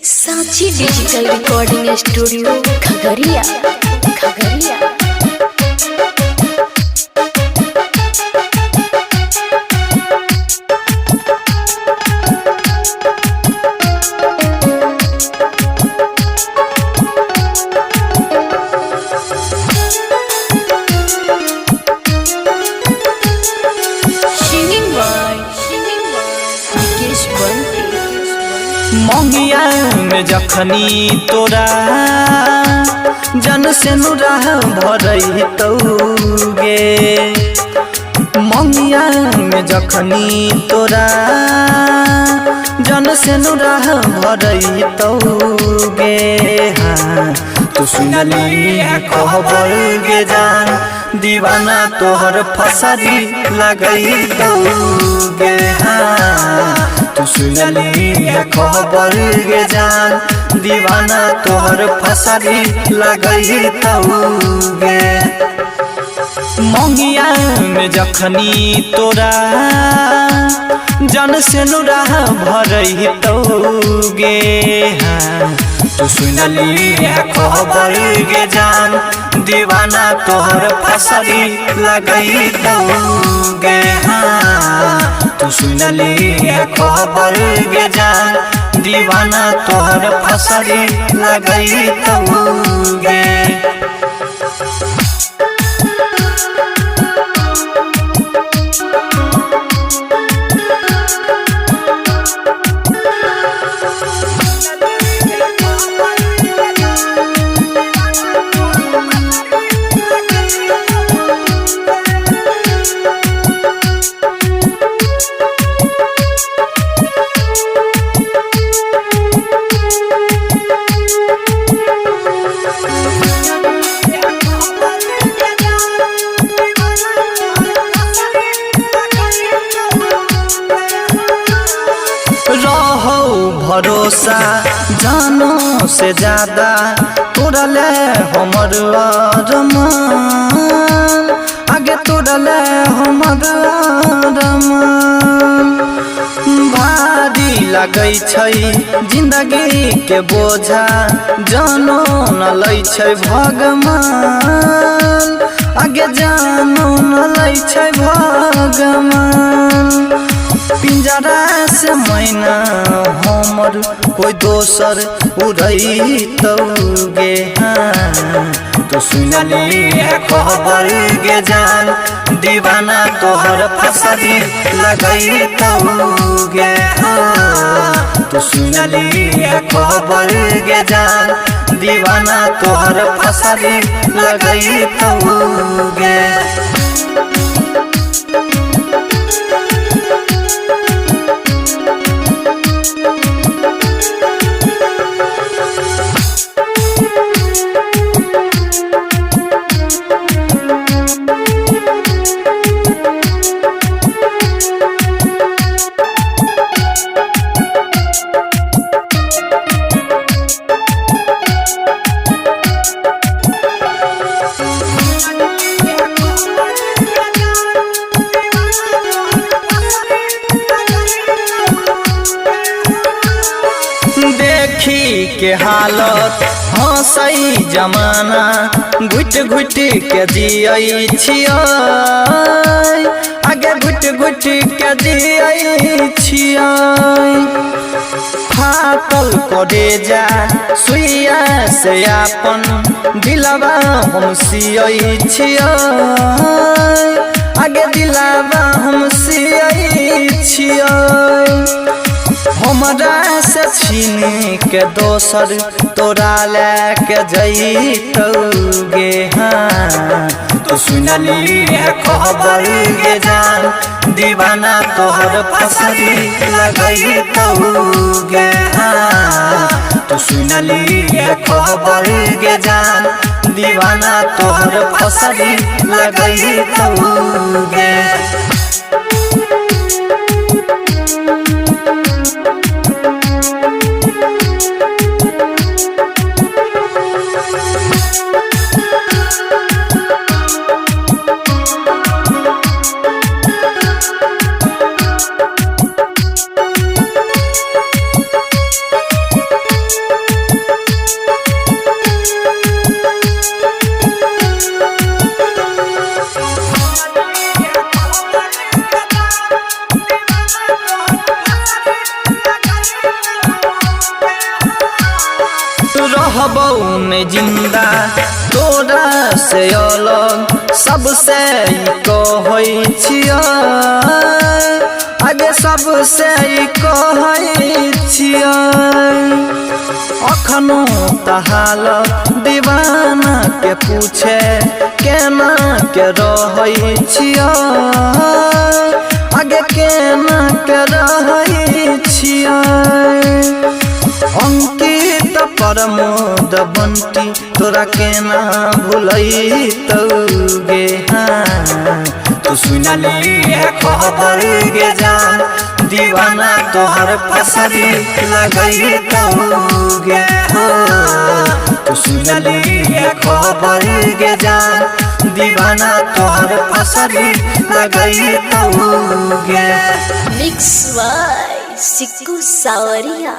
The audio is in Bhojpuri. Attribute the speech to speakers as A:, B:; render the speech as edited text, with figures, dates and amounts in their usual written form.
A: सांची digital recording studio Khagaria Khagaria.
B: मंगिया में जखनी तोरा जन से नुरा भरई तौगे, मंगिया में जखनी तोरा जन से नुरा भरई तौगे। हाँ तू सुनली खबर गे जान दीवाना तोहर फसरी लगई तौगे। हाँ तू सुनली खबर गे जान दीवाना तोहर फसरी लगई तौगे। मंगिया में जखनी तोरा जन से नुरा भरई तौगे। हाँ तू सुनली खबर गे जान दीवाना तोहर फसरी लगई तौगे। हाँ तू सुनली खबर गे जान दीवाना तोहर फसरी लगई तौगे। भरोसा जानो से ज्यादा तोरा ले हमर अरमान, आगे तोरा ले हमर अरमान। भारी लगै छै जिंदगी के बोझा जानो न लै छै भगवान, आगे जानो न लै छै भगवान। पिंजरा से मैना हमर कोई दोसर उड़ई तौगे। हाँ तो सुनली खबर गे जान दीवाना तोहर फसरी लगई तौगे। हाँ तो सुनली खबर गे जान दीवाना तोहर फसरी लगई तौगे। के हालत हंसई जमाना घुट घुट के जियई छियै, आगे घुट घुट के जियई छियै। फाटल करे जा सुइया से अपन दिलवा हम सियई छियै, आगे दिलवा हम सियई छियै। हमरा से छीन के दोसर तोरा लेके जइतौगे। हाँ तू सुनली खबर गे जान दीवाना तोहर फसरी लगई तौगे। हाँ तू सुनली खबर गे जान दीवाना तोहर फसरी लगई तौगे। रहबौ में जिंदा तोरा से अलग सबसे कहै छियै आगे सबसे कहै छियै अखनो तहाल दीवाना के पूछे केना के रहै छियै आगे केना के रहै छियै अंकित प्रमोद बंटी तोरा केना भूलैतौगे तू सुनली है खबर गे जान दीवाना तोहर फसरी लगैतौगे तू सुनली है खबर गे जान दीवाना तोहर फसरी लगैतौगे
A: मिक्स बाय सिक्कू सावरिया।